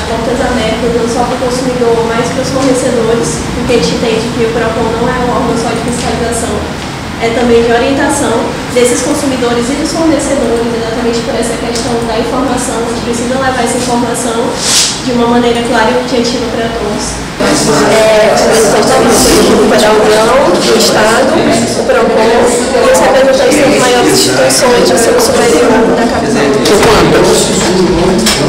portas abertas, não só para o consumidor, mas para os fornecedores, porque a gente entende que o PROCON não é um órgão só de fiscalização, é também de orientação desses consumidores e dos fornecedores, exatamente por essa questão da informação. A gente precisa levar essa informação de uma maneira clara e objetiva para todos. O representante da União, do Estado, o PROCON e os representantes das maiores instituições de ensino superior da capital.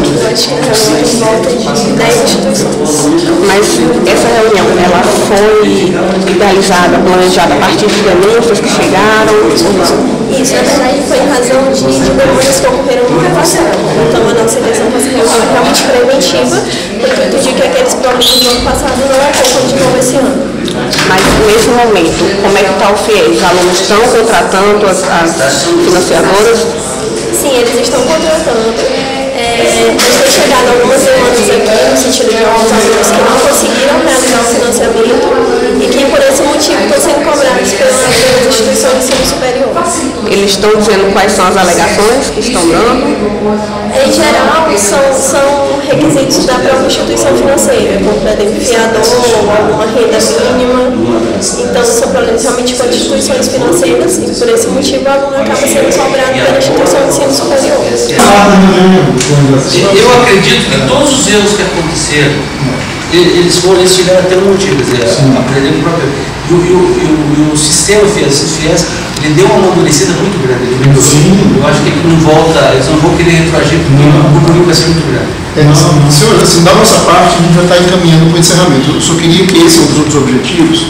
Eu acho que é em volta de 10 instituições. Mas essa reunião, ela foi idealizada, planejada a partir de denúncias que chegaram? Isso, na verdade, foi em razão de demandas que ocorreram no ano passado. Então, a nossa intenção com essa reunião é realmente preventiva, no intuito de que aqueles problemas do ano passado não ocorram de novo esse ano. Mas, nesse momento, como é que está o FIES? Os alunos estão contratando as financiadoras? Sim, eles estão contratando. A gente tem chegado algumas demandas aqui, no sentido de alguns alunos que não conseguiram realizar o financiamento e que, por esse motivo, estão sendo cobrados pelas instituições de ensino superior. Eles estão dizendo quais são as alegações que estão dando? Em geral, são requisitos da própria instituição financeira, como pedem fiador ou alguma renda mínima. Então, são problemas realmente com as instituições financeiras e, por esse motivo, o aluno acaba sendo cobrado pela instituição de ensino superior. Eu acredito que todos os erros que aconteceram, eles tiveram até um motivo, quer dizer, aprender o próprio. E o sistema FIES, ele deu uma amadurecida muito grande. Eu acho que ele não volta, eles não vão querer retroagir porque o compromisso vai ser muito grande. Senhor, assim, da nossa parte, a gente já está encaminhando para o encerramento. Eu só queria que esse é um dos outros objetivos,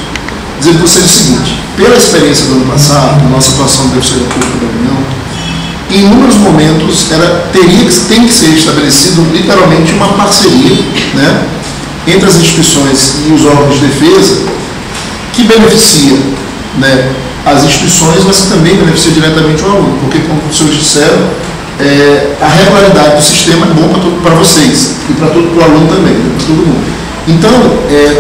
dizer para vocês o seguinte: pela experiência do ano passado, na nossa atuação da Defensoria Pública da União, em inúmeros momentos tem que ser estabelecido literalmente uma parceria, né, entre as instituições e os órgãos de defesa que beneficia, né, as instituições, mas que também beneficia diretamente o aluno, porque, como os senhores disseram, a regularidade do sistema é bom para vocês e para o aluno também, né, para todo mundo. Então,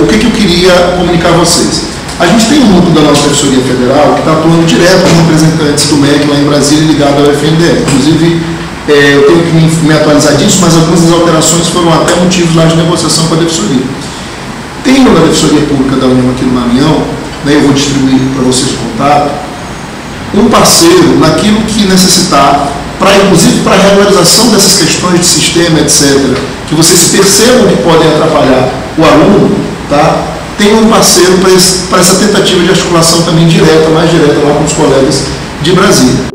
o que eu queria comunicar a vocês? A gente tem um núcleo da nossa Defensoria Federal que está atuando direto com representantes do MEC lá em Brasília ligado ao FNDE. Inclusive, eu tenho que me atualizar disso, mas algumas das alterações foram até motivos lá de negociação com a Defensoria. Tem na Defensoria Pública da União aqui no Maranhão, né, eu vou distribuir para vocês o contato, um parceiro naquilo que necessitar, inclusive para a regularização dessas questões de sistema, etc., que vocês percebam que podem atrapalhar o aluno, tá? Tem um parceiro para essa tentativa de articulação também direta, mais direta lá com os colegas de Brasília.